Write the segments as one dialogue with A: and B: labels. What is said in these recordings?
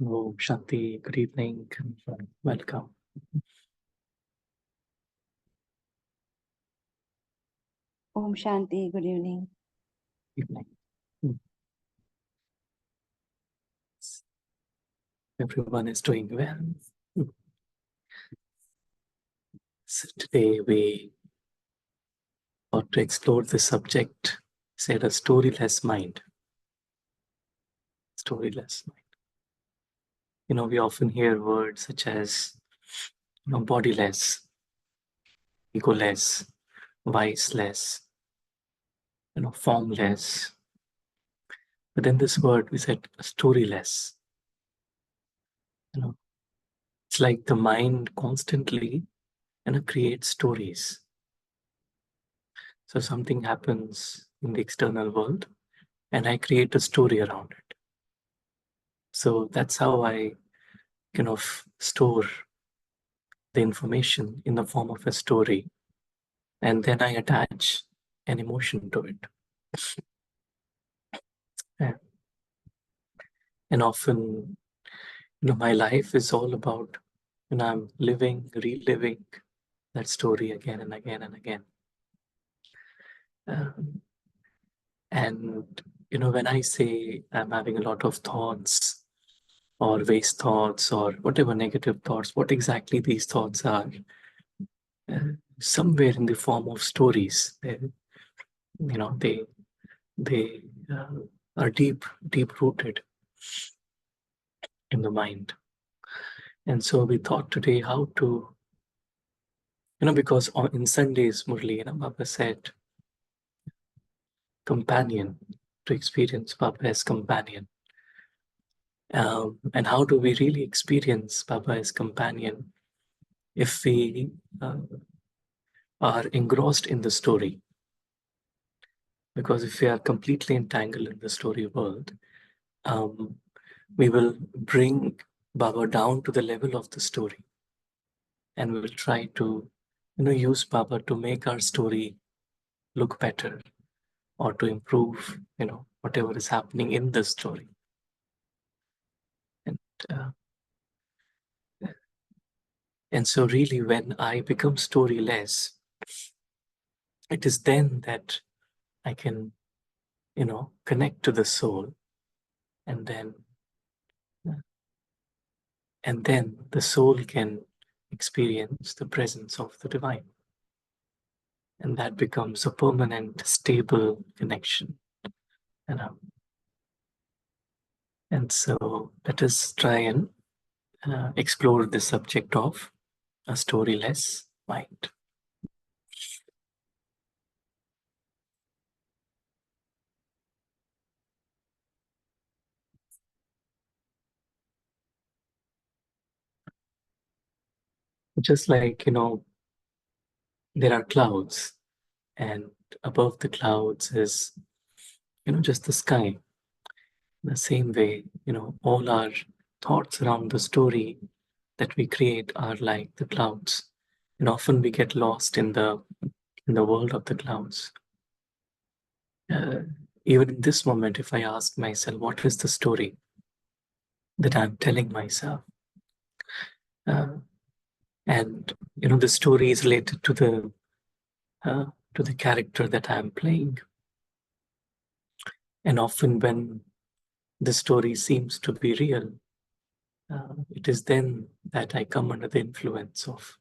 A: Om Shanti, good evening, welcome.
B: Om Shanti, good evening.
A: Evening. Everyone is doing well. So today we want to explore the subject, said a storyless mind. Storyless mind. We often hear words such as, bodiless, egoless, viceless, formless. But in this word, we said storyless. It's like the mind constantly, creates stories. So something happens in the external world, and I create a story around it. So that's how I kind of store the information in the form of a story, and then I attach an emotion to it. And often, my life is all about, I'm living, reliving that story again and again and again. And when I say I'm having a lot of thoughts or waste thoughts or whatever negative thoughts, what exactly these thoughts are, somewhere in the form of stories. They are deep rooted in the mind. And so we thought today how to, because in Sundays, Murli, Baba said, companion, to experience Baba as companion. And how do we really experience Baba as companion if we are engrossed in the story? Because if we are completely entangled in the story world, we will bring Baba down to the level of the story. And we will try to, use Baba to make our story look better or to improve, whatever is happening in the story. And so really when I become storyless, it is then that I can, connect to the soul, and then the soul can experience the presence of the divine. And that becomes a permanent, stable connection. And so let us try and explore the subject of a storyless mind. Just like, there are clouds, and above the clouds is, just the sky. The same way, all our thoughts around the story that we create are like the clouds. And often we get lost in the world of the clouds. Even in this moment, if I ask myself, what is the story that I'm telling myself? And the story is related to the character that I'm playing. And often when the story seems to be real, it is then that I come under the influence of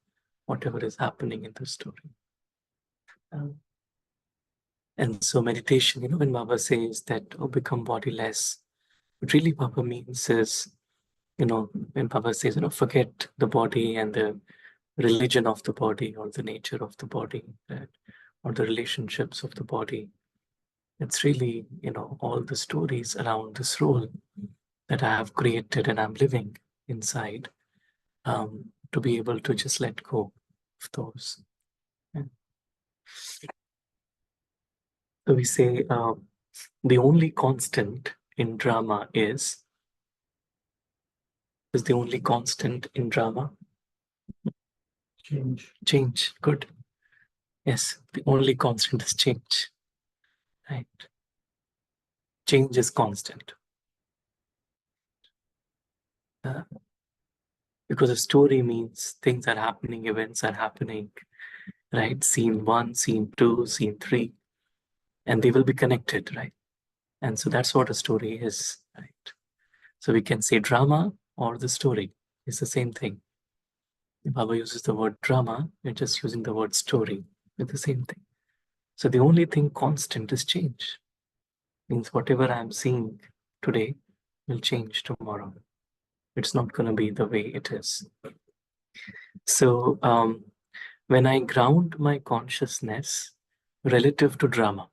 A: whatever is happening in the story. And so meditation, when Baba says that, become bodiless, what really Baba means is, when Baba says, forget the body and the religion of the body or the nature of the body, right? Or the relationships of the body. It's really, all the stories around this role that I have created and I'm living inside, to be able to just let go of those. Yeah. So we say the only constant in drama is the only constant in drama? Change. Good. Yes, the only constant is change. Right. Change is constant. Because a story means things are happening, events are happening, right? Scene 1, scene 2, scene 3, and they will be connected, right? And so that's what a story is, right? So we can say drama or the story is the same thing. If Baba uses the word drama, we're just using the word story. It's the same thing. So the only thing constant is change. Means whatever I'm seeing today will change tomorrow. It's not going to be the way it is. So when I ground my consciousness relative to drama,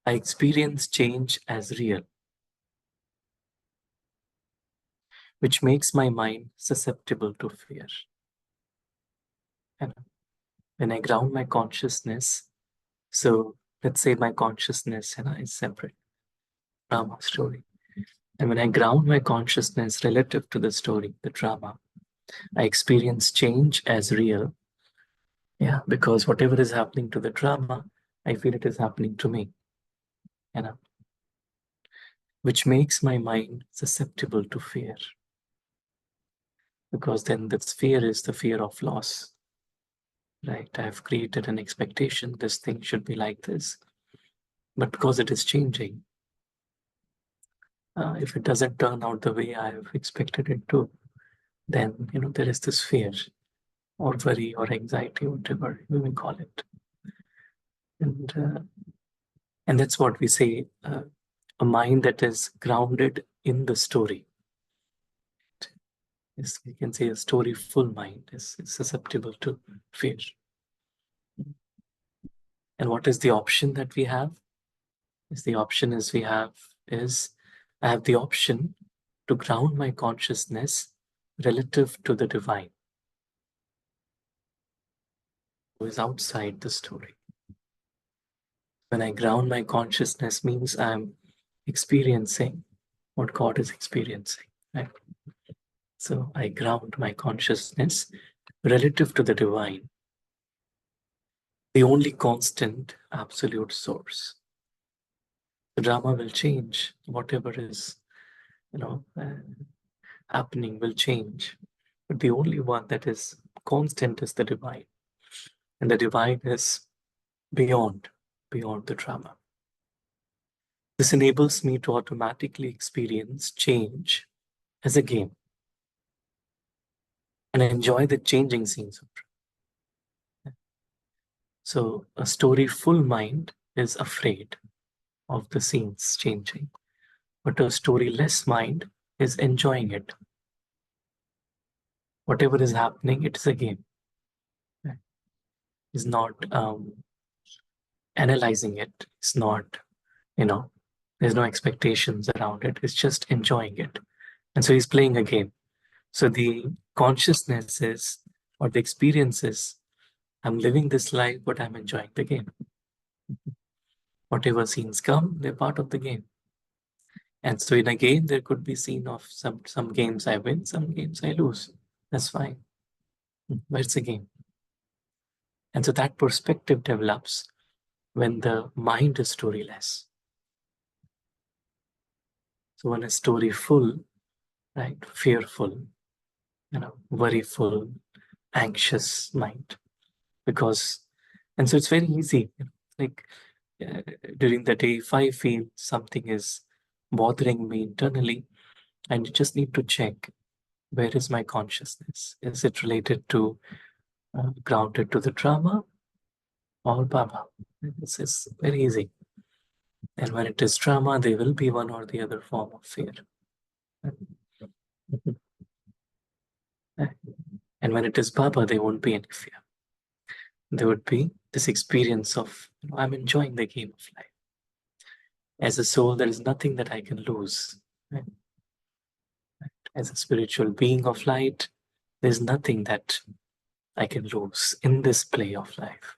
A: I experience change as real, which makes my mind susceptible to fear. And when I ground my consciousness, so let's say my consciousness is separate, drama story. And when I ground my consciousness relative to the story, the drama, I experience change as real. Yeah, because whatever is happening to the drama, I feel it is happening to me. You know, which makes my mind susceptible to fear. Because then this fear is the fear of loss, right? I've created an expectation, this thing should be like this. But because it is changing, if it doesn't turn out the way I have expected it to, then, there is this fear or worry or anxiety, whatever we may call it. And that's what we say, a mind that is grounded in the story. Is, we can say a story-full mind is susceptible to fear. And what is the option that we have? Is the option is we have is I have the option to ground my consciousness relative to the divine, who is outside the story. When I ground my consciousness means I'm experiencing what God is experiencing, right? So I ground my consciousness relative to the divine, the only constant absolute source. The drama will change, whatever is, happening will change. But the only one that is constant is the divine. And the divine is beyond the drama. This enables me to automatically experience change as a game and enjoy the changing scenes of drama. So a story-full mind is afraid of the scenes changing, but a story-less mind is enjoying it. Whatever is happening, it is a game. Is not analyzing it. It's not, there's no expectations around it. It's just enjoying it. And so he's playing a game. So the consciousness is, or the experience is, I'm living this life, but I'm enjoying the game. Whatever scenes come, they're part of the game. And so in a game, there could be scene of some games I win, some games I lose. That's fine. But it's a game. And so that perspective develops when the mind is storyless. So when a story full, right, fearful, worryful, anxious mind, because, and so it's very easy, like uh, during the day, if I feel something is bothering me internally, and you just need to check, where is my consciousness? Is it related to, grounded to the drama or Baba? This is very easy. And when it is drama, there will be one or the other form of fear. And when it is Baba, there won't be any fear. There would be this experience of, I'm enjoying the game of life. As a soul, there is nothing that I can lose. Right? As a spiritual being of light, there's nothing that I can lose in this play of life.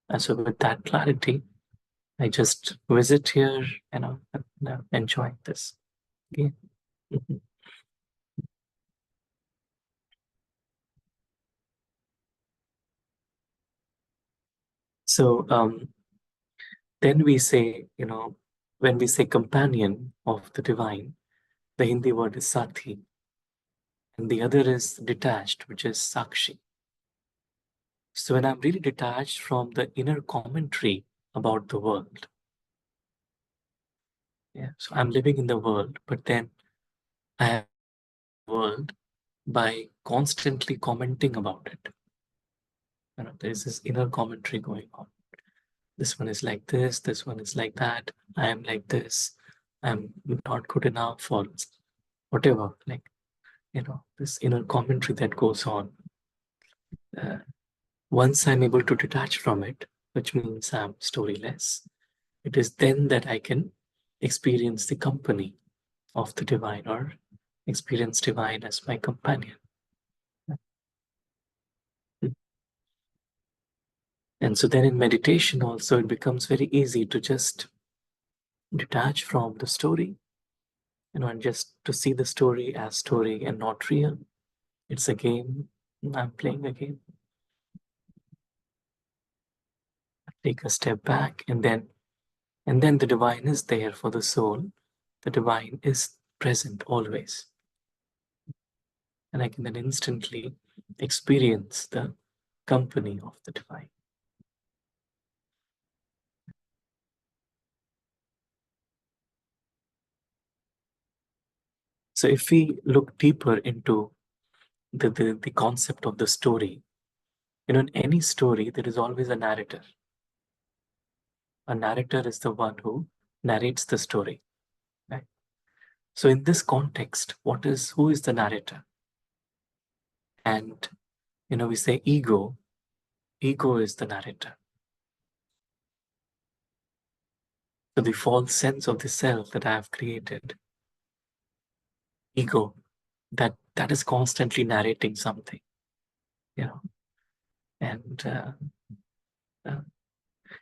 A: And so with that clarity, I just visit here, enjoy this game. So then we say, when we say companion of the divine, The Hindi word is Sati. And the other is detached, which is Sakshi. So when I'm really detached from the inner commentary about the world, yeah, so I'm living in the world, but then I have the world by constantly commenting about it. There's this inner commentary going on. This one is like this one is like that, I am like this, I'm not good enough, or whatever, like, this inner commentary that goes on. Uh, Once I'm able to detach from it, which means I'm storyless, it is then that I can experience the company of the divine, or experience divine as my companion. And so then in meditation also, it becomes very easy to just detach from the story, and just to see the story as story and not real. It's a game. I'm playing a game. Take a step back, and then the divine is there for the soul. The divine is present always. And I can then instantly experience the company of the divine. So if we look deeper into the concept of the story, in any story, there is always a narrator. A narrator is the one who narrates the story, right? So in this context, who is the narrator? And, we say ego is the narrator. So the false sense of the self that I have created, ego, that is constantly narrating something, you know, and uh,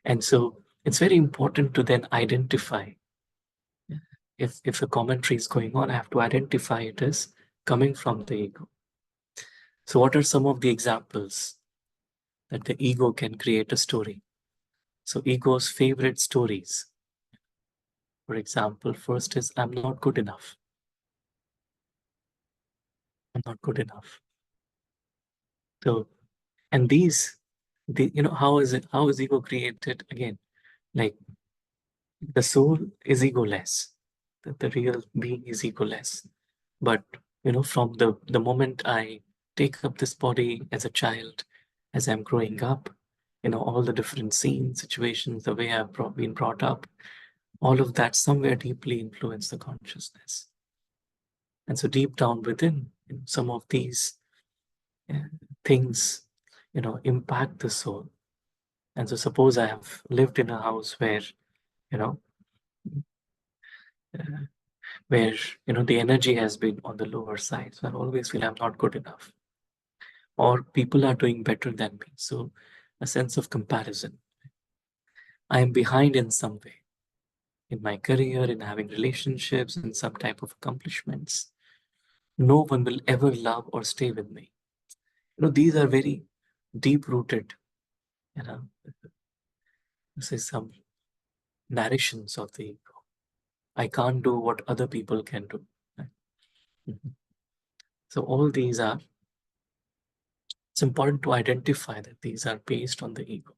A: and so it's very important to then identify, if a commentary is going on, I have to identify it as coming from the ego. So what are some of the examples that the ego can create a story? So ego's favorite stories, for example, first is I'm not good enough. I'm not good enough. So, and how is ego created? Again, like, the soul is egoless. The real being is egoless. But, from the moment I take up this body as a child, as I'm growing up, all the different scenes, situations, the way I've been brought up, all of that somewhere deeply influence the consciousness. And so deep down within, some of these uh, things, impact the soul. And so suppose I have lived in a house where, you know, uh, the energy has been on the lower side. So I always feel I'm not good enough, or people are doing better than me. So a sense of comparison. I am behind in some way, in my career, in having relationships, in some type of accomplishments. No one will ever love or stay with me. These are very deep rooted, you know, this is some narrations of the ego. I can't do what other people can do. Right? Mhm. So all these are, it's important to identify that these are based on the ego.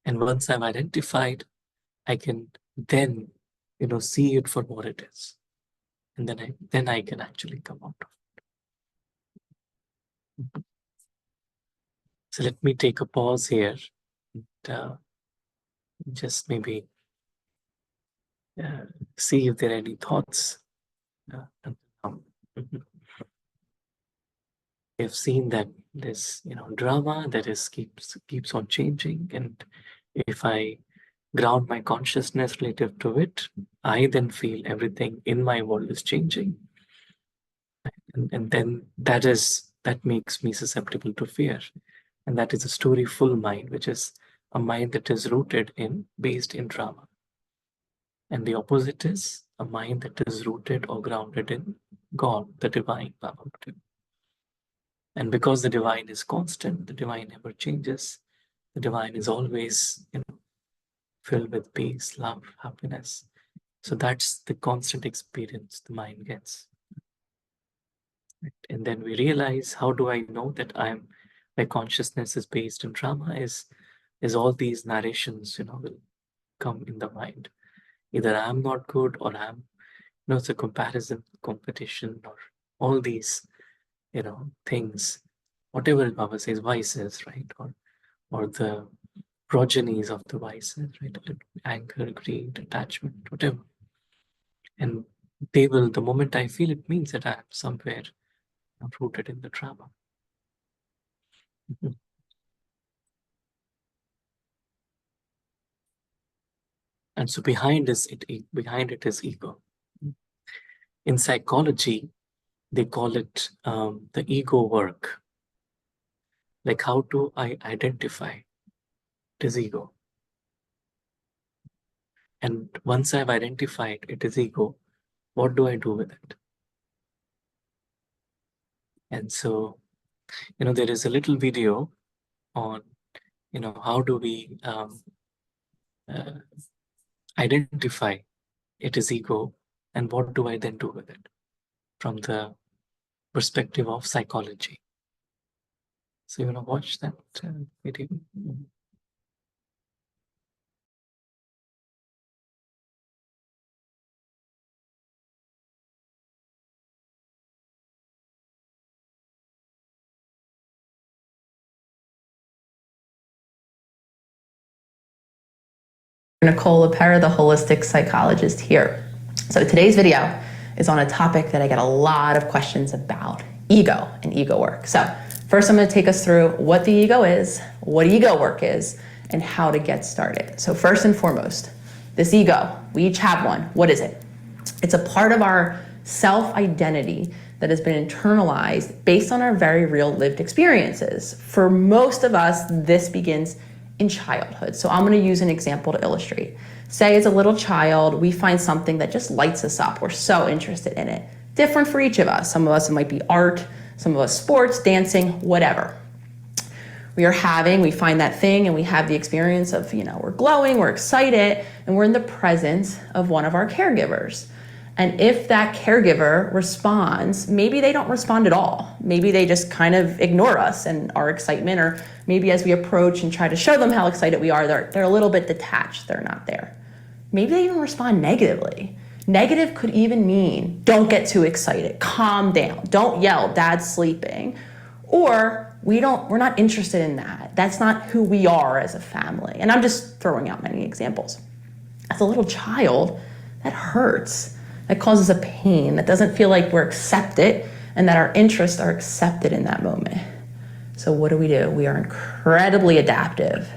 A: And once I've identified, I can then, see it for what it is. And then I can actually come out of it. So let me take a pause here, and just maybe uh, see if there are any thoughts. And, mhm. We've seen that this, drama that is keeps on changing, and if I ground my consciousness relative to it, I then feel everything in my world is changing, and then that makes me susceptible to fear, and that is a storyful mind, which is a mind that is rooted in based in drama, and the opposite is a mind that is rooted or grounded in God, the divine power. And because the divine is constant, the divine never changes, the divine is always, filled with peace, love, happiness. So that's the constant experience the mind gets. Right? And then we realize, how do I know that my consciousness is based in drama? Is all these narrations, will come in the mind. Either I'm not good, or it's a comparison, competition, or all these, things, whatever Baba says, vices, right? Or the progenies of the vices, right? Anger, greed, attachment, whatever. And the moment I feel it, means that I'm somewhere rooted in the drama. Mhm. And so behind it is ego. In psychology, they call it the ego work. Like, how do I identify it is ego? And once I've identified it is ego, what do I do with it? And so, there is a little video on, how do we uh, identify it is ego, and what do I then do with it from the perspective of psychology. So you want to watch that video?
C: Nicole LePera, the holistic psychologist here. So today's video is on a topic that I get a lot of questions about, ego and ego work. So first I'm going to take us through what the ego is, what ego work is, and how to get started. So first and foremost, this ego, we each have one. What is it? It's a part of our self-identity that has been internalized based on our very real lived experiences. For most of us, this begins in childhood. So I'm going to use an example to illustrate. Say as a little child, we find something that just lights us up. We're so interested in it. Different for each of us. Some of us, it might be art, some of us sports, dancing, whatever. We find that thing and we have the experience of, we're glowing, we're excited, and we're in the presence of one of our caregivers. And if that caregiver responds, maybe they don't respond at all. Maybe they just kind of ignore us and our excitement, or maybe as we approach and try to show them how excited we are, they're a little bit detached, they're not there. Maybe they even respond negatively. Negative could even mean, don't get too excited, calm down, don't yell, dad's sleeping. Or we're not interested in that. That's not who we are as a family. And I'm just throwing out many examples. As a little child, that hurts. That causes a pain. That doesn't feel like we're accepted and that our interests are accepted in that moment. So what do? We are incredibly adaptive.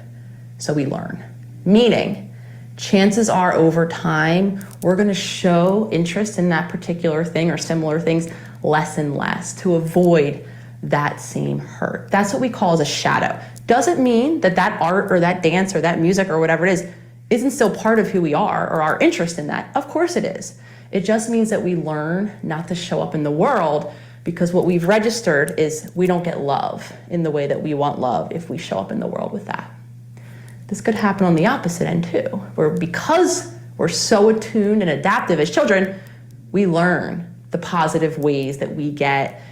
C: So we learn. Meaning, chances are over time, we're going to show interest in that particular thing or similar things less and less to avoid that same hurt. That's what we call as a shadow. Doesn't mean that art or that dance or that music or whatever it is isn't still part of who we are or our interest in that. Of course it is. It just means that we learn not to show up in the world, because what we've registered is we don't get love in the way that we want love if we show up in the world with that. This could happen on the opposite end too, where because we're so attuned and adaptive as children, we learn the positive ways that we get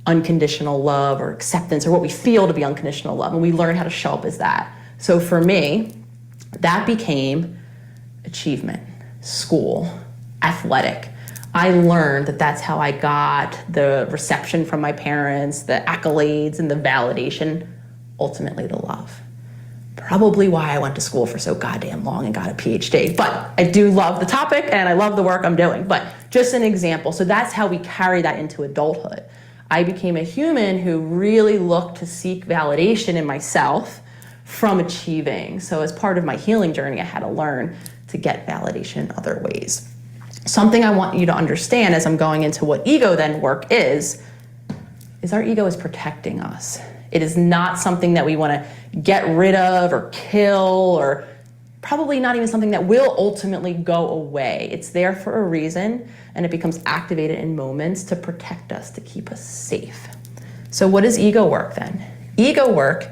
C: unconditional love or acceptance, or what we feel to be unconditional love, and we learn how to show up as that. So for me, that became achievement, school, athletic. I learned that that's how I got the reception from my parents, the accolades and the validation, ultimately the love. Probably why I went to school for so goddamn long and got a PhD. But I do love the topic and I love the work I'm doing. But just an example. So that's how we carry that into adulthood. I became a human who really looked to seek validation in myself from achieving. So as part of my healing journey, I had to learn to get validation other ways. Something I want you to understand as I'm going into what ego then work is our ego is protecting us. It is not something that we want to get rid of or kill, or probably not even something that will ultimately go away. It's there for a reason, and it becomes activated in moments to protect us, to keep us safe. So what is ego work then? Ego work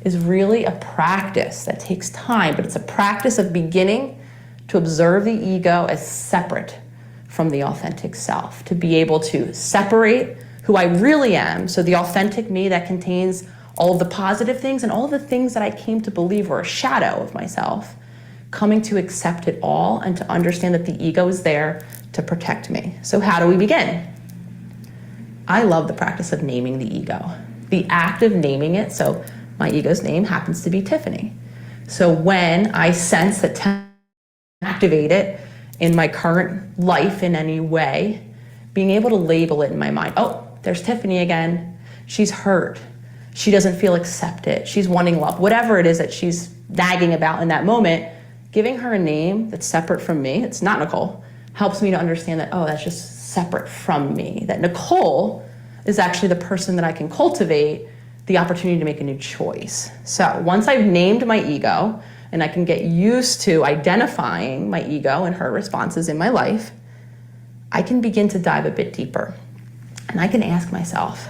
C: is really a practice that takes time, but it's a practice of beginning to observe the ego as separate from the authentic self, to be able to separate who I really am, so the authentic me that contains all of the positive things and all of the things that I came to believe were a shadow of myself, coming to accept it all and to understand that the ego is there to protect me. So how do we begin? I love the practice of naming the ego. The act of naming it, so my ego's name happens to be Tiffany. So when I sense that to activate it in my current life in any way, being able to label it in my mind, oh, there's Tiffany again. She's hurt. She doesn't feel accepted. She's wanting love. Whatever it is that she's nagging about in that moment, giving her a name that's separate from me, it's not Nicole, helps me to understand that, oh, that's just separate from me. That Nicole is actually the person that I can cultivate the opportunity to make a new choice. So once I've named my ego and I can get used to identifying my ego and her responses in my life, I can begin to dive a bit deeper. And I can ask myself,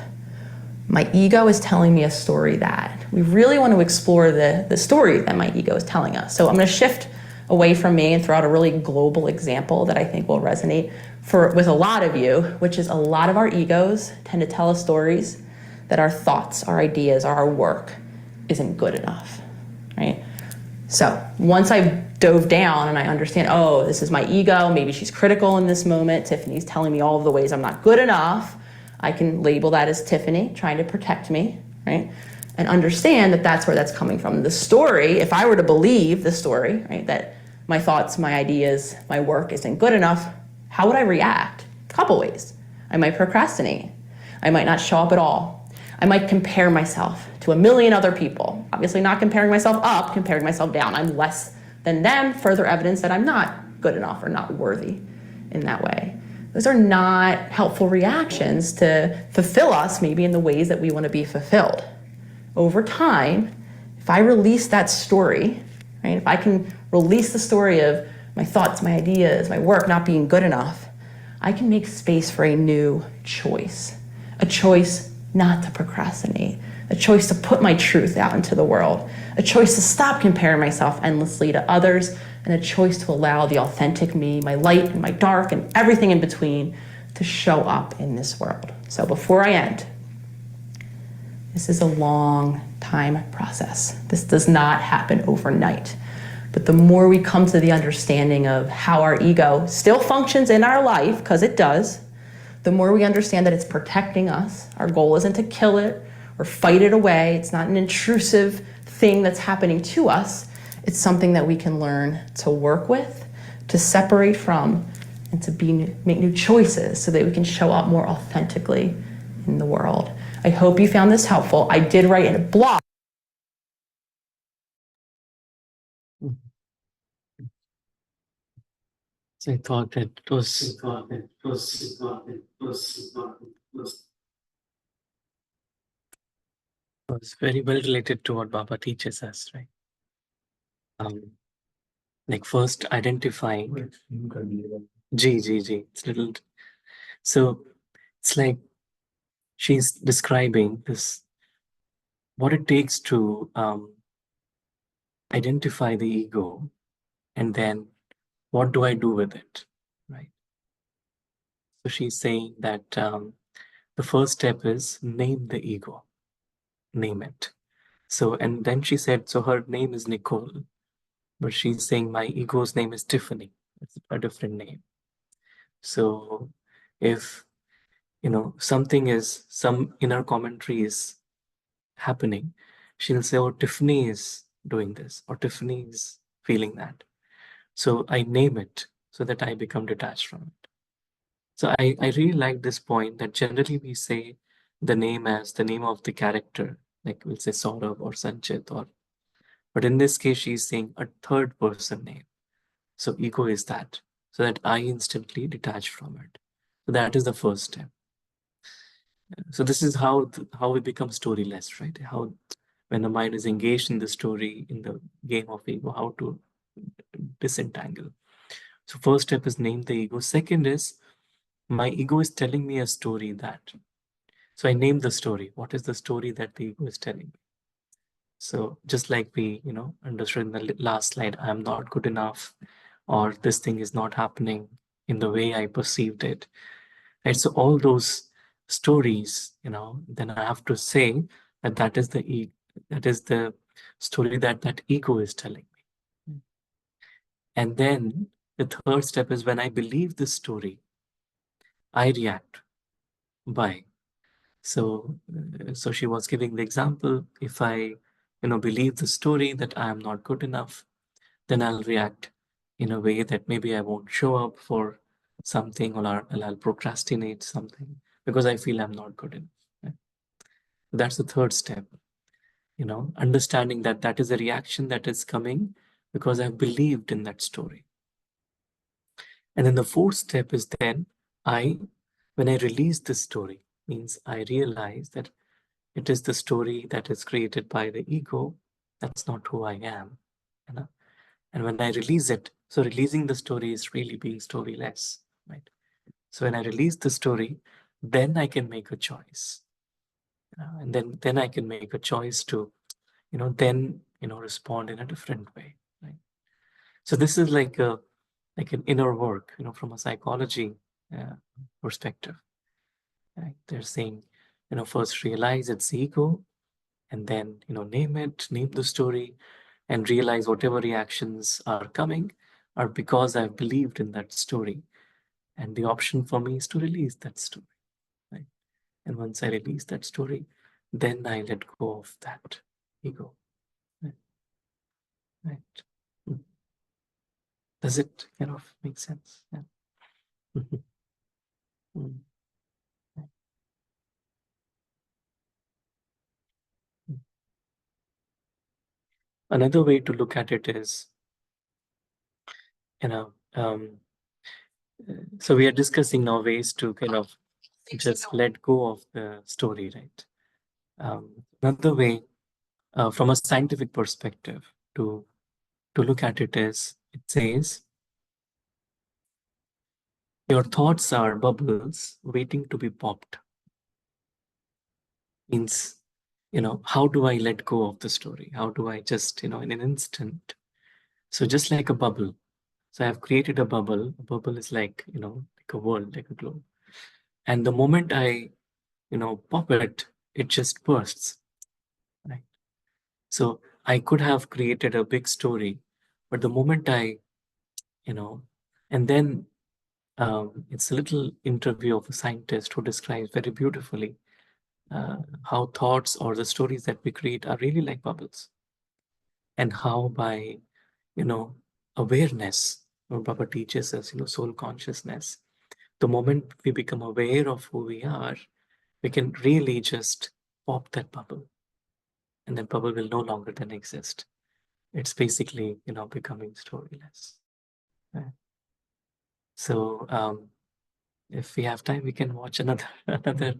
C: my ego is telling me a story that we really want to explore the story that my ego is telling us. So I'm going to shift away from me and throw out a really global example that I think will resonate with a lot of you, which is a lot of our egos tend to tell us stories that our thoughts, our ideas, our work isn't good enough, right? So once I've dove down and I understand, oh, this is my ego, maybe she's critical in this moment, Tiffany's telling me all of the ways I'm not good enough, I can label that as Tiffany trying to protect me, right? And understand that that's where that's coming from. The story, if I were to believe the story, right, that my thoughts, my ideas, my work isn't good enough, how would I react? A couple ways. I might procrastinate. I might not show up at all. I might compare myself to a million other people. Obviously not comparing myself up, comparing myself down. I'm less than them, further evidence that I'm not good enough or not worthy in that way. Those are not helpful reactions to fulfill us maybe in the ways that we want to be fulfilled. Over time, if I release that story, right, if I can release the story of my thoughts, my ideas, my work not being good enough, I can make space for a new choice. A choice not to procrastinate. A choice to put my truth out into the world. A choice to stop comparing myself endlessly to others, and a choice to allow the authentic me, my light and my dark and everything in between, to show up in this world. So before I end, this is a long time process. This does not happen overnight. But the more we come to the understanding of how our ego still functions in our life, because it does, the more we understand that it's protecting us. Our goal isn't to kill it or fight it away. It's not an intrusive thing that's happening to us. It's something that we can learn to work with, to separate from, and to make new choices so that we can show up more authentically in the world. I hope you found this helpful. I did write in a blog.
A: So I thought that it was very well related to what Baba teaches us, right? Like first identifying G. It's little. So it's like she's describing this, what it takes to identify the ego, and then what do I do with it, right? So she's saying that the first step is name the ego, name it. So, and then she said, so her name is Nicole, but she's saying my ego's name is Tiffany. It's a different name. So if, some inner commentary is happening, she'll say, oh, Tiffany is doing this, or Tiffany is feeling that. So I name it so that I become detached from it. So I really like this point that generally we say the name as the name of the character, like we'll say Saurabh or Sanchit, but in this case, she's saying a third person name. So ego is that, so that I instantly detach from it. So that is the first step. So this is how we become storyless, right? How when the mind is engaged in the story, in the game of ego, how to disentangle. So first step is name the ego. Second is my ego is telling me a story that. So I name the story. What is the story that the ego is telling me? So just like we, understood in the last slide, I'm not good enough, or this thing is not happening in the way I perceived it. Right? So all those stories, then I have to say that that is the story that ego is telling me. And then the third step is when I believe this story, I react by. So she was giving the example, if I, believe the story that I am not good enough, then I'll react in a way that maybe I won't show up for something, or I'll procrastinate something because I feel I'm not good enough. Right? That's the third step, understanding that that is a reaction that is coming because I've believed in that story. And then the fourth step is then when I release this story, means I realize that it is the story that is created by the ego. That's not who I am. And when I release it, so releasing the story is really being storyless, right? So when I release the story, then I can make a choice. And then I can make a choice to, respond in a different way, right? So this is like an inner work, from a psychology perspective. Right? They're saying, first realize it's ego, and then, name the story, and realize whatever reactions are coming are because I've believed in that story. And the option for me is to release that story, right? And once I release that story, then I let go of that ego, right? Right. Mm. Does it kind of make sense? Yeah. Mm. Right. Mm. Another way to look at it is, you know, um, so we are discussing now ways to kind of just let go of the story, right? Another way, from a scientific perspective, to look at it is, it says, your thoughts are bubbles waiting to be popped. Means, how do I let go of the story? How do I just, in an instant? So just like a bubble. So I've created a bubble. A bubble is like, like a world, like a globe. And the moment I, pop it, it just bursts, right? So I could have created a big story, but the moment I, and then it's a little interview of a scientist who describes very beautifully how thoughts or the stories that we create are really like bubbles, and how by, you know, awareness, or Baba teaches us, soul consciousness, the moment we become aware of who we are, we can really just pop that bubble, and that bubble will no longer then exist. It's basically, becoming storyless. Right? So if we have time, we can watch another another.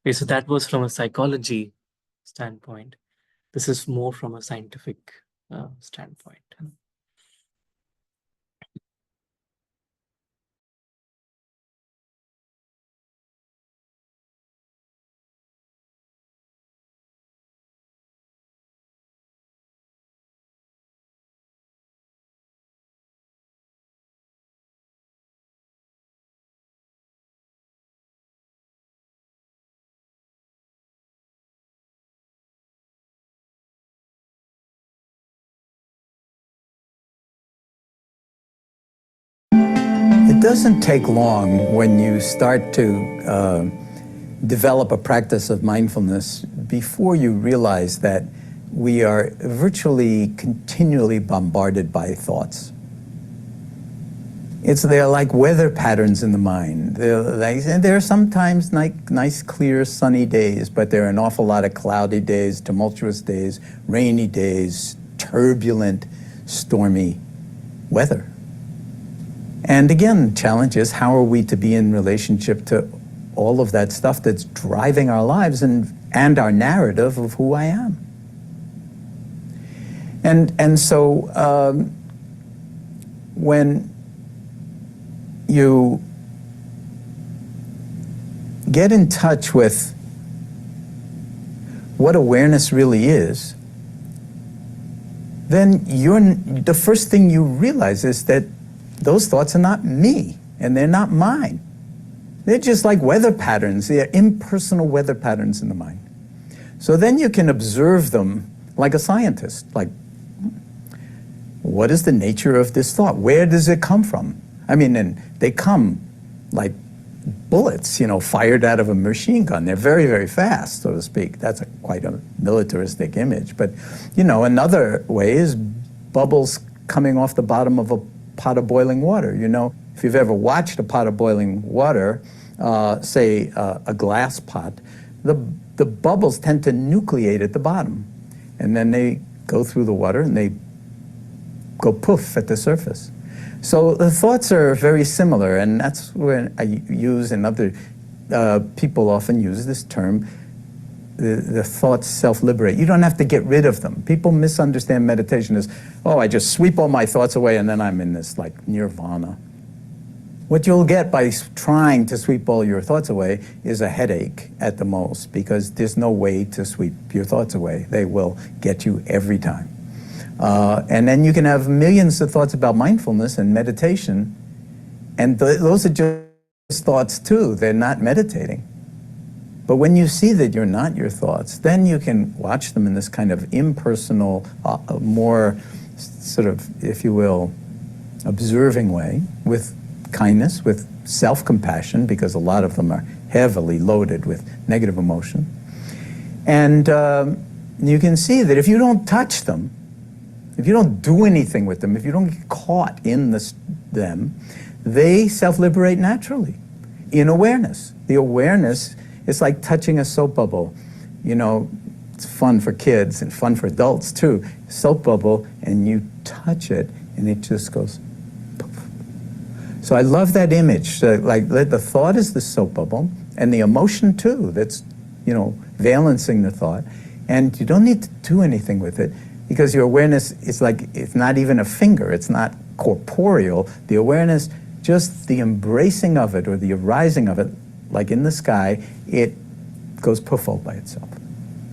A: Okay, so that was from a psychology standpoint. This is more from a scientific standpoint.
D: It doesn't take long when you start to develop a practice of mindfulness before you realize that we are virtually continually bombarded by thoughts. They're like weather patterns in the mind. And there are sometimes nice, clear, sunny days, but there are an awful lot of cloudy days, tumultuous days, rainy days, turbulent, stormy weather. And again, challenge is, how are we to be in relationship to all of that stuff that's driving our lives and our narrative of who I am? And so when you get in touch with what awareness really is, then the first thing you realize is that those thoughts are not me, and they're not mine. They're just like weather patterns. They're impersonal weather patterns in the mind. So then you can observe them like a scientist. Like, what is the nature of this thought? Where does it come from? I mean, and they come like bullets, fired out of a machine gun. They're very, very fast, so to speak. That's quite a militaristic image. But, another way is bubbles coming off the bottom of a pot of boiling water. If you've ever watched a pot of boiling water, say a glass pot, the bubbles tend to nucleate at the bottom. And then they go through the water and they go poof at the surface. So the thoughts are very similar, and that's when I use, and other people often use this term, the thoughts self-liberate. You don't have to get rid of them. People misunderstand meditation as, oh, I just sweep all my thoughts away and then I'm in this like nirvana. What you'll get by trying to sweep all your thoughts away is a headache at the most, because there's no way to sweep your thoughts away. They will get you every time. And then you can have millions of thoughts about mindfulness and meditation, and those are just thoughts too. They're not meditating. But when you see that you're not your thoughts, then you can watch them in this kind of impersonal, more sort of, if you will, observing way, with kindness, with self-compassion, because a lot of them are heavily loaded with negative emotion. And you can see that if you don't touch them, if you don't do anything with them, if you don't get caught in them, they self-liberate naturally in awareness. The awareness is like touching a soap bubble. It's fun for kids and fun for adults too. Soap bubble, and you touch it, and it just goes poof. So I love that image. Like the thought is the soap bubble, and the emotion too. That's, valencing the thought, and you don't need to do anything with it, because your awareness is like, it's not even a finger. It's not corporeal. The awareness, just the embracing of it or the arising of it, like in the sky, it goes poof all by itself.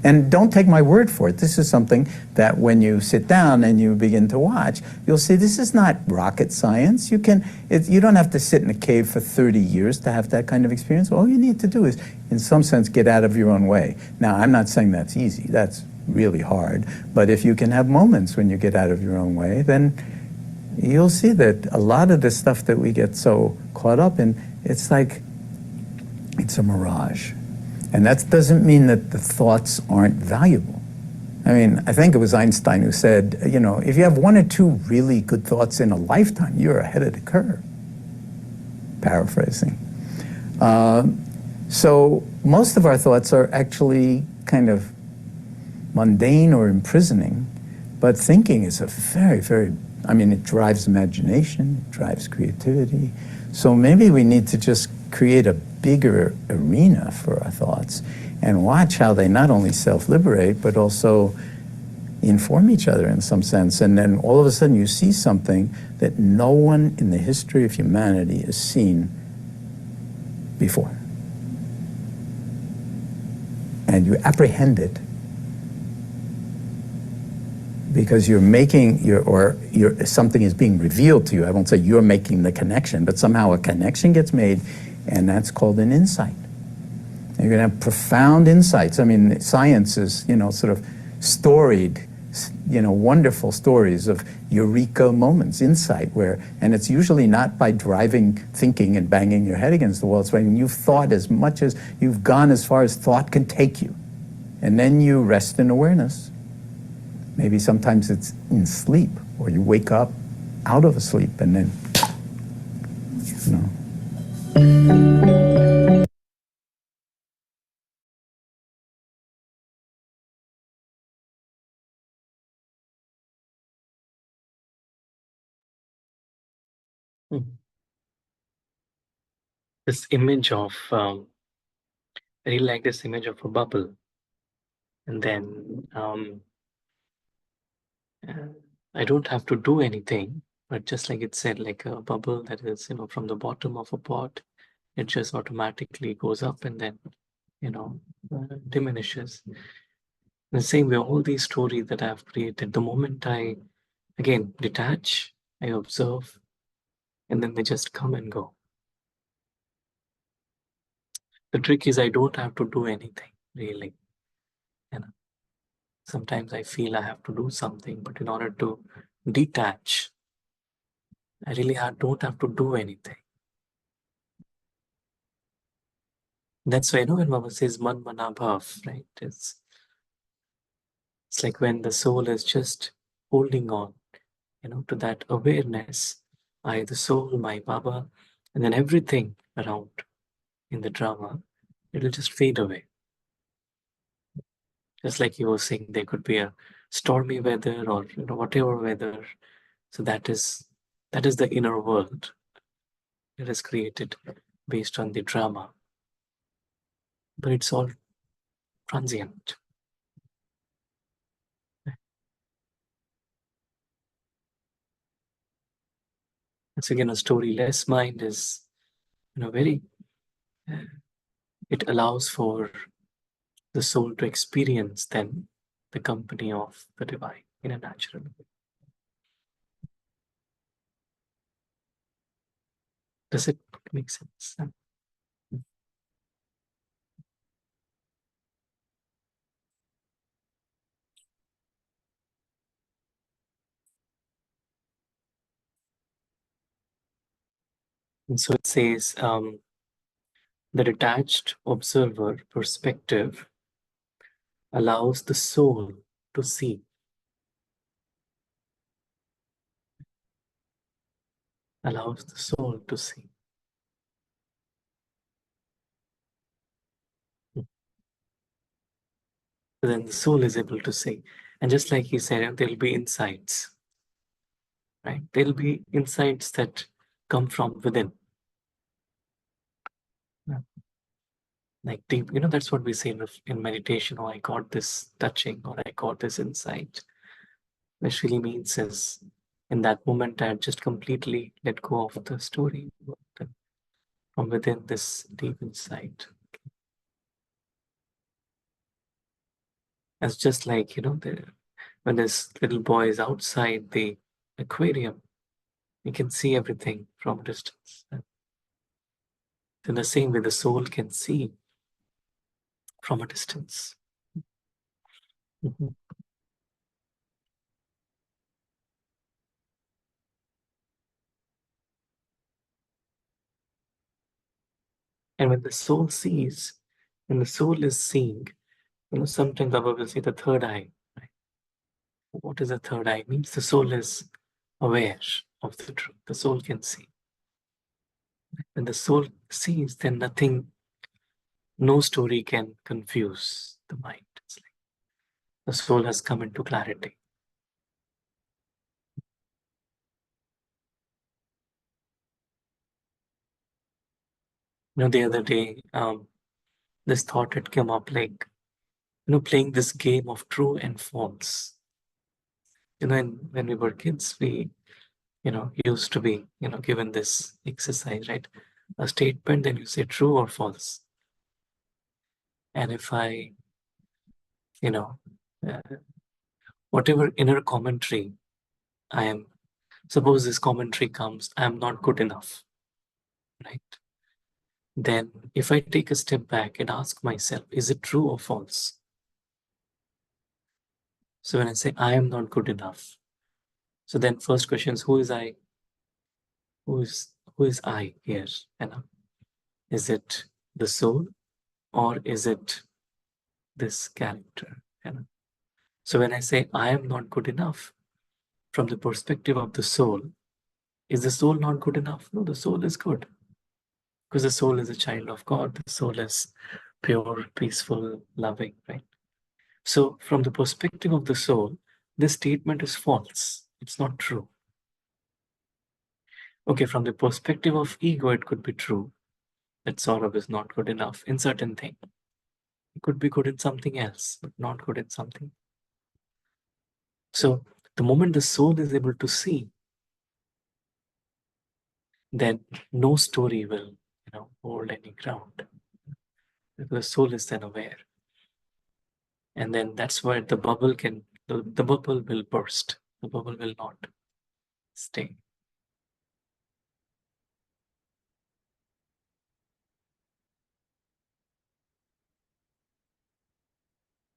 D: And don't take my word for it. This is something that when you sit down and you begin to watch, you'll see this is not rocket science. You don't have to sit in a cave for 30 years to have that kind of experience. All you need to do is, in some sense, get out of your own way. Now, I'm not saying that's easy. That's really hard. But if you can have moments when you get out of your own way, then you'll see that a lot of the stuff that we get so caught up in, it's like, it's a mirage. And that doesn't mean that the thoughts aren't valuable. I mean, I think it was Einstein who said, if you have one or two really good thoughts in a lifetime, you're ahead of the curve. Paraphrasing. So most of our thoughts are actually kind of mundane or imprisoning, but thinking is a very, very, it drives imagination, it drives creativity. So maybe we need to just create a bigger arena for our thoughts and watch how they not only self-liberate, but also inform each other in some sense. And then all of a sudden you see something that no one in the history of humanity has seen before. And you apprehend it because you're making something is being revealed to you. I won't say you're making the connection, but somehow a connection gets made, and that's called an insight. And you're going to have profound insights. Science is, sort of storied, wonderful stories of eureka moments, insight, and it's usually not by driving thinking and banging your head against the wall. It's when you've thought as much as you've gone as far as thought can take you. And then you rest in awareness. Maybe sometimes it's in sleep, or you wake up out of a sleep and then,
A: This image of, I really like this image of a bubble. And then I don't have to do anything, but just like it said, like a bubble that is, from the bottom of a pot, it just automatically goes up and then, diminishes. In the same way, all these stories that I've created, the moment I, again, detach, I observe, and then they just come and go. The trick is I don't have to do anything, really. Sometimes I feel I have to do something, but in order to detach, I really don't have to do anything. That's why, when Baba says man mana bhav, right? It's like when the soul is just holding on, to that awareness, I, the soul, my Baba, and then everything around in the drama, it'll just fade away. Just like you were saying, there could be a stormy weather or whatever weather. So that is the inner world that is created based on the drama. But it's all transient. Once again, a storyless mind is, very, it allows for the soul to experience then the company of the divine in a natural way. Does it make sense? And so it says, the detached observer perspective allows the soul to see. Allows the soul to see. So then the soul is able to see. And just like he said, there'll be insights, right? There'll be insights that come from within. Like deep, that's what we say in meditation, oh, I got this touching, or I got this insight. Which really means is, in that moment, I had just completely let go of the story from within this deep insight. It's just like, when this little boy is outside the aquarium, he can see everything from a distance. And in the same way, the soul can see from a distance. Mhm. And when the soul sees, when the soul is seeing, sometimes Baba will say the third eye. Right? What is the third eye? It means the soul is aware of the truth. The soul can see. When the soul sees, then nothing, no story can confuse the mind. It's like the soul has come into clarity. The other day, this thought had come up, like, playing this game of true and false. And when we were kids, we, used to be, given this exercise, right? A statement, then you say true or false. And if I, uh, whatever inner commentary I am, suppose this commentary comes, I am not good enough, right? Then if I take a step back and ask myself, is it true or false? So when I say I am not good enough, so then first question is, who is I? Who is I here? Is it the soul or is it this character? So when I say I am not good enough, from the perspective of the soul, is the soul not good enough? No, the soul is good. Because the soul is a child of God. The soul is pure, peaceful, loving, right? So from the perspective of the soul, this statement is false. It's not true. Okay, from the perspective of ego, it could be true that Saurabh is not good enough in certain thing. It could be good in something else, but not good in something. So the moment the soul is able to see, then no story will, hold any ground. The soul is then aware. And then that's where the bubble the bubble will burst. The bubble will not stay.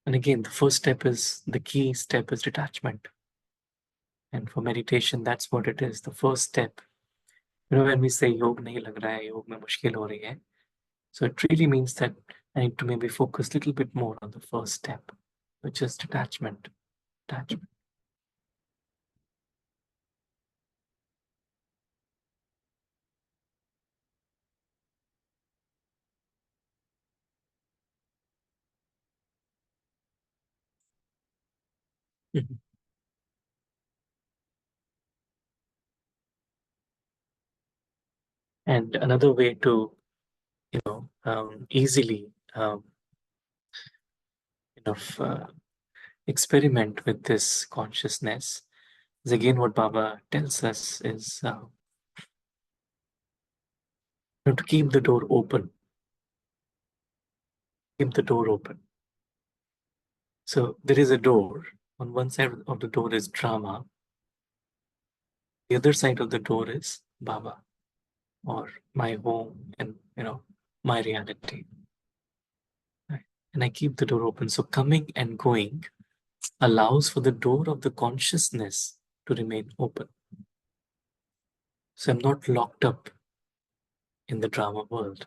A: And again, the key step is detachment. And for meditation, that's what it is. The first step, when we say योग नहीं लग रहा है, योग में मुश्किल हो रही है, so it really means that I need to maybe focus a little bit more on the first step, which is detachment. Detachment. Mhm. And another way to, easily, experiment with this consciousness is again what Baba tells us is to keep the door open. Keep the door open. So there is a door. On one side of the door is drama. The other side of the door is Baba, or my home, and my reality. Right? And I keep the door open. So coming and going allows for the door of the consciousness to remain open. So I'm not locked up in the drama world.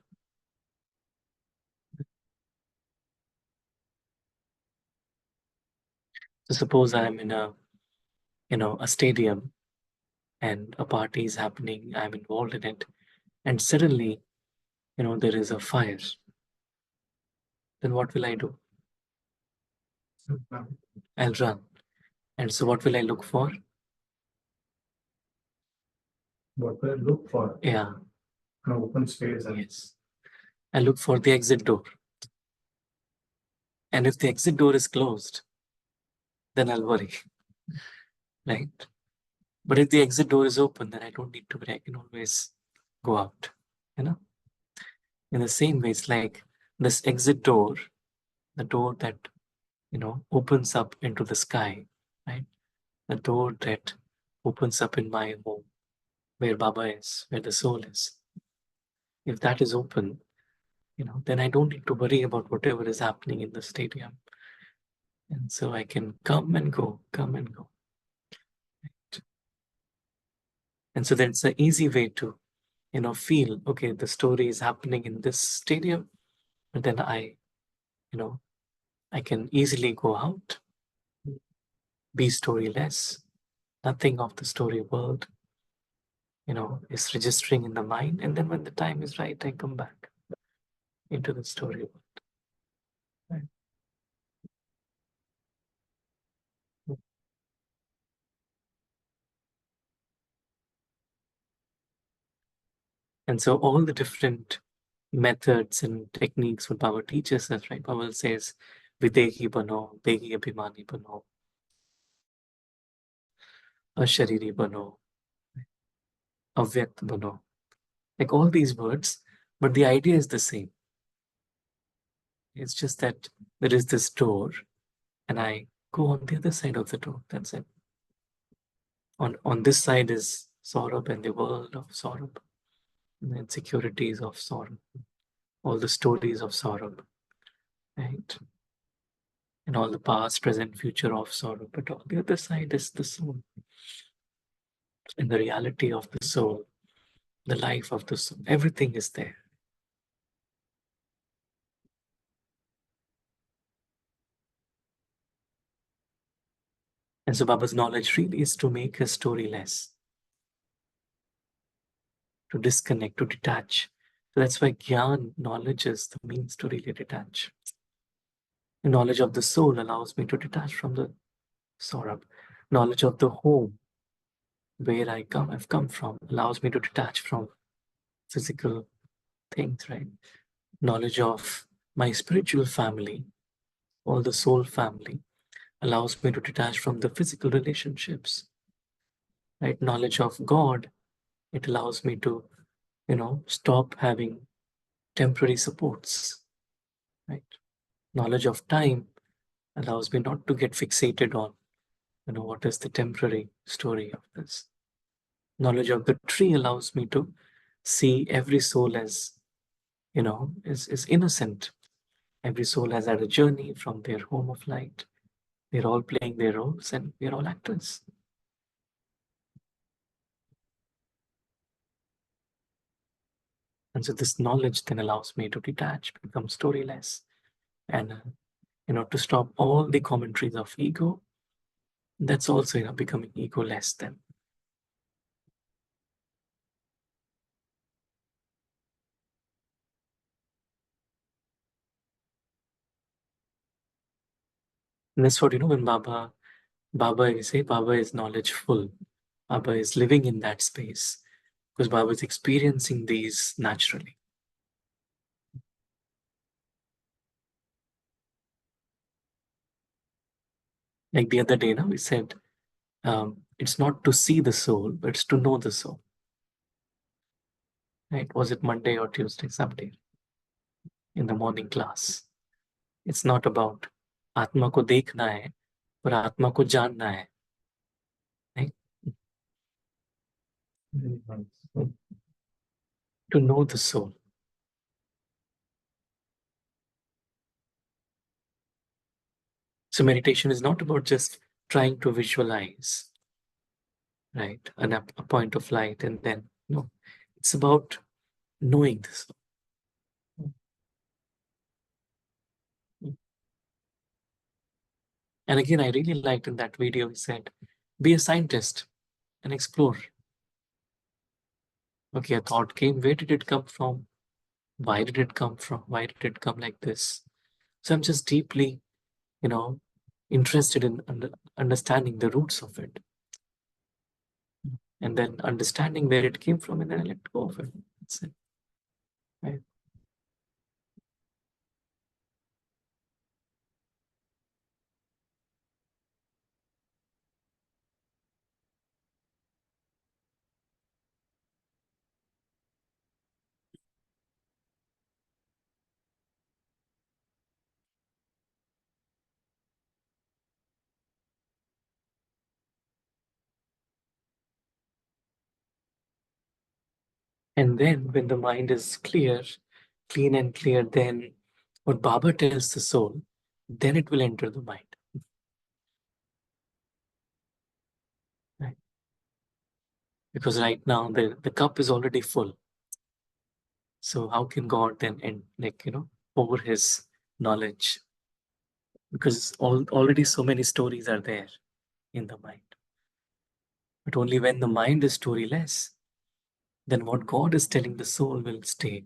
A: So suppose I'm in a stadium and a party is happening, I'm involved in it, and suddenly, there is a fire. Then what will I do? I'll run. And so what will I look for?
E: What will I look for?
A: Yeah.
E: An open space.
A: Yes. I look for the exit door. And if the exit door is closed, then I'll worry. Right? But if the exit door is open, then I don't need to worry. I can always go out. In the same way, it's like this exit door, the door that opens up into the sky, right? The door that opens up in my home, where Baba is, where the soul is. If that is open, then I don't need to worry about whatever is happening in the stadium. And so I can come and go, come and go. Right? And so that's an easy way to, feel, okay, the story is happening in this stadium, but then I can easily go out, be storyless. Nothing of the story world, is registering in the mind. And then when the time is right, I come back into the story world. Right? And so all the different methods and techniques what Baba teaches us, right? Baba says, Videhi bano, Dehi abhimani bano, Ashariri bano, Avyakt bano. Like all these words, but the idea is the same. It's just that there is this door and I go on the other side of the door. That's it. On this side is Saurabh and the world of Saurabh, and the insecurities of Saurabh, all the stories of Saurabh, right? And all the past, present, future of Saurabh. But on the other side is the soul. And the reality of the soul, the life of the soul, everything is there. And so Baba's knowledge really is to make a story less, to disconnect, to detach. So that's why Gyan, knowledge, is the means to really detach. The knowledge of the soul allows me to detach from the Saurabh. Knowledge of the home, where I've come from, allows me to detach from physical things, right? Knowledge of my spiritual family, all the soul family, allows me to detach from the physical relationships, right? Knowledge of God, it allows me to, stop having temporary supports, right? Knowledge of time allows me not to get fixated on, what is the temporary story of this. Knowledge of the tree allows me to see every soul as, is innocent. Every soul has had a journey from their home of light. They're all playing their roles and we're all actors. And so this knowledge then allows me to detach, become storyless, and to stop all the commentaries of ego. That's also becoming egoless then. And that's what when Baba is knowledgeful. Baba is living in that space because Baba is experiencing these naturally. Like the other day, we said, it's not to see the soul, but it's to know the soul. Right? Was it Monday or Tuesday? Someday in the morning class. It's not about आत्मा को देखना है, पर आत्मा को जानना है. Right? To know the soul. So meditation is not about just trying to visualize, right, a point of light and then, no, it's about knowing the soul. And again, I really liked in that video, he said, be a scientist and explore. Okay, a thought came, where did it come from? Why did it come from? Why did it come like this? So I'm just deeply, interested in understanding the roots of it. And then understanding where it came from, and then I let go of it. That's it. Right? And then when the mind is clear, clean and clear, then what Baba tells the soul, then it will enter the mind. Right? Because right now the cup is already full. So how can God then pour his knowledge? Because already so many stories are there in the mind. But only when the mind is storyless, then what God is telling the soul will stay.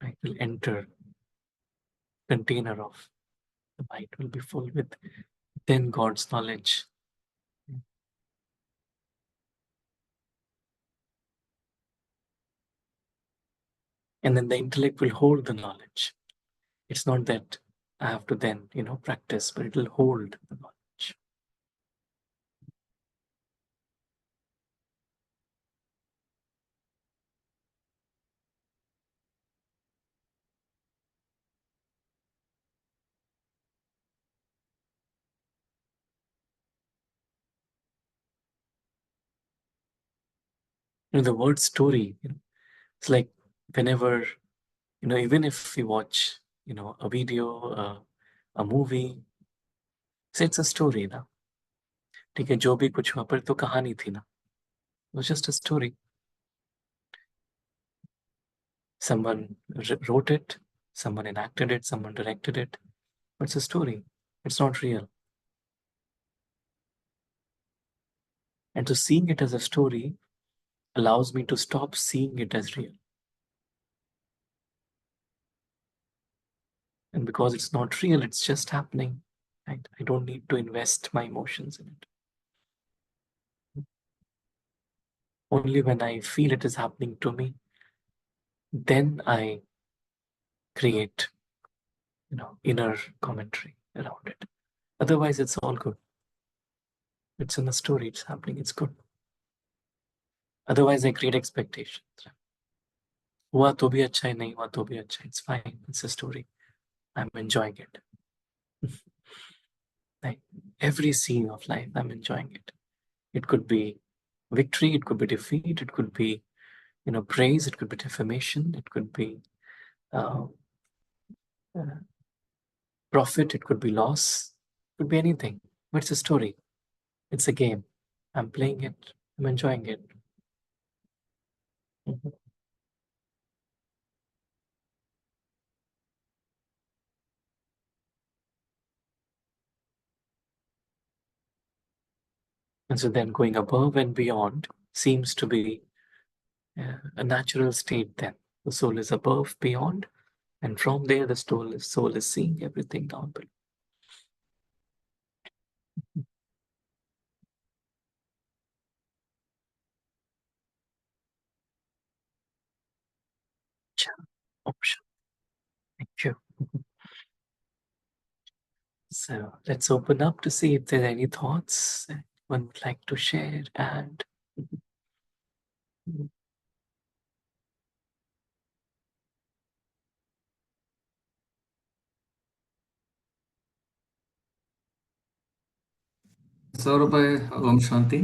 A: Right? Will enter container of the mind, will be full with then God's knowledge. And then the intellect will hold the knowledge. It's not that I have to then, practice, but it will hold the knowledge. The word story, it's like whenever, even if we watch, a video, a movie, so it's a story ना. ठीक है, जो भी कुछ हुआ पर तो कहानी थी ना. It was just a story. Someone wrote it, someone enacted it, someone directed it. But it's a story. It's not real. And so seeing it as a story allows me to stop seeing it as real. And because it's not real, it's just happening. Right? I don't need to invest my emotions in it. Only when I feel it is happening to me, then I create, inner commentary around it. Otherwise, it's all good. It's in the story, it's happening, it's good. Otherwise, I create expectations. हुआ तो भी अच्छा है, नहीं हुआ तो भी अच्छा है. It's fine. It's a story. I'm enjoying it. Like every scene of life, I'm enjoying it. It could be victory, it could be defeat, it could be, praise, it could be defamation, it could be uh, uh, profit, it could be loss, it could be anything. But it's a story, it's a game. I'm playing it, I'm enjoying it. Mhm. And so then going above and beyond seems to be a natural state then. The soul is above, beyond, and from there the soul is seeing everything down below. Cha, option. Thank you. So let's open up to see if there are any thoughts one would like to share. And
F: Saurabhai, Om Shanti.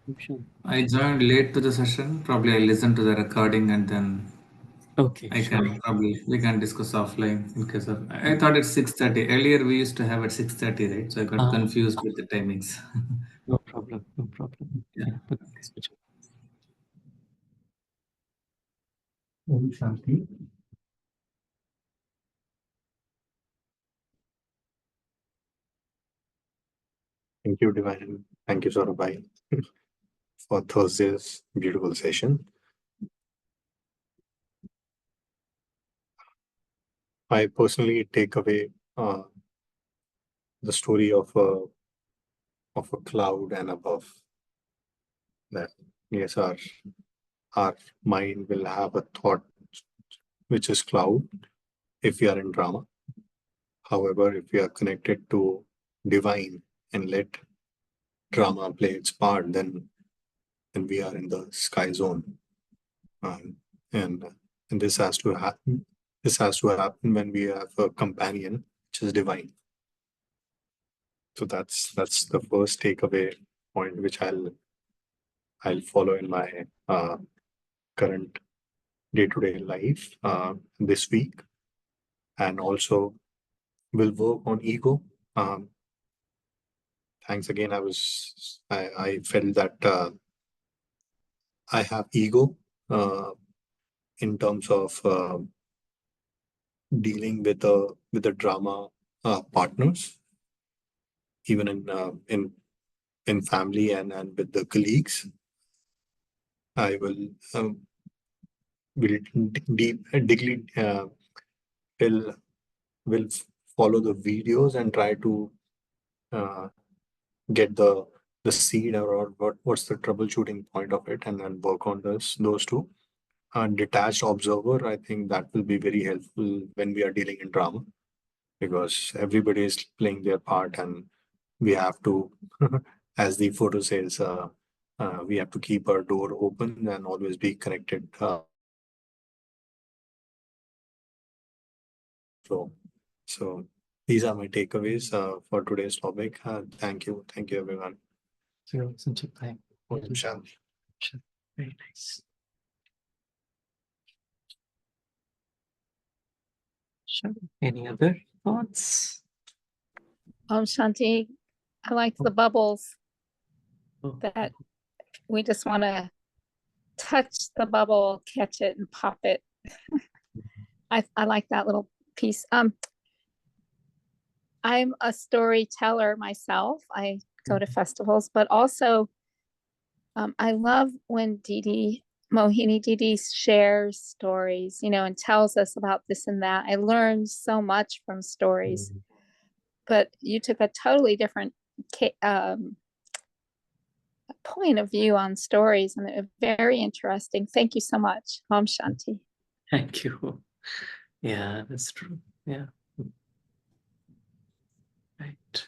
A: option.
F: I joined late to the session. Probably I listened to the recording and then
A: Okay,
F: I
A: sure.
F: can probably we can discuss offline in case of. I thought it's 6:30. Earlier we used to have at 6:30, right? So I got
A: Ah,
F: confused with the timings.
A: no problem, no problem.
F: Yeah.
A: Yeah, but switch on.
E: Om Shanti.
G: Thank you, Divine. Thank you, Saurabhai, for Thursday's beautiful session. I personally take away the story of a cloud and above. That yes, our mind will have a thought which is cloud if we are in drama. However, if we are connected to divine and let drama play its part, then we are in the sky zone. Um, and and this has to happen. This has to happen when we have a companion, which is divine. So that's the first takeaway point which I'll follow in my current day-to-day life this week, and also will work on ego. Thanks again. I felt that I have ego in terms of dealing with the drama partners, even in family and with the colleagues. I will deeply will follow the videos and try to uh, get the seed, or what's the troubleshooting point of it, and then work on those two. Detached observer, I think that will be very helpful when we are dealing in drama, because everybody is playing their part, and we have to, as the photo says, we have to keep our door open and always be connected. So these are my takeaways for today's topic. Thank you everyone.
A: So, Sanjay, bye.
G: Om Shanti.
A: Sure. Very nice. Sure. Any other thoughts?
H: Shanti, I like the bubbles
A: Oh,
H: that we just want to touch the bubble, catch it, and pop it. I like that little piece. I'm a storyteller myself. I go to festivals, but also I love when Mohini Didi shares stories, and tells us about this and that. I learned so much from stories, but you took a totally different point of view on stories, and they're very interesting. Thank you so much. Om Shanti.
A: thank you. Yeah, that's true. Yeah. Right.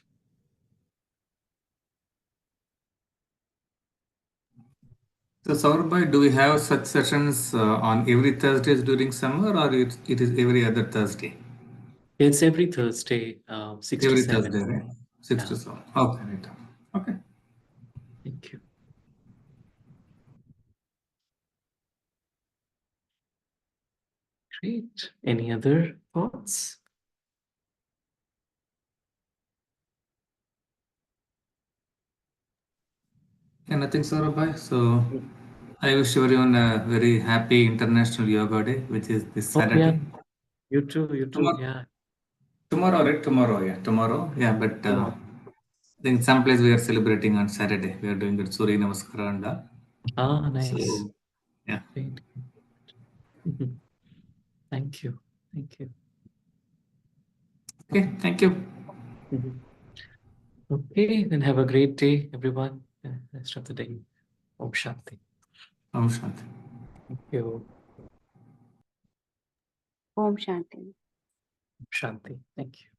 F: So Saurabhai, do we have such sessions on every Thursdays during summer, or it is every other Thursday?
A: It's every Thursday, 6 to
F: Every
A: 7.
F: Thursday, right? 6 to
A: Yeah.
F: 7. Okay, right. Okay.
A: Thank you. Great. Any other thoughts?
F: Yeah, nothing, Saurabh. So I wish everyone a very happy International Yoga Day, which is this
A: Oh, yeah.
F: Saturday.
A: You too.
F: Tomorrow,
A: Yeah.
F: tomorrow, right? Tomorrow, yeah. Tomorrow, yeah. But
A: Tomorrow.
F: I think some place we are celebrating on Saturday. We are doing the Surya Namaskara and
A: Nice.
F: so yeah.
A: Great. Mhm. Thank you. Thank you.
F: Okay, thank you.
A: Mhm. Okay, then have a great day, everyone. Rest of the day. Om Shanti.
F: Om Shanti.
A: Thank you.
B: Om Shanti.
A: Om Shanti. Thank you.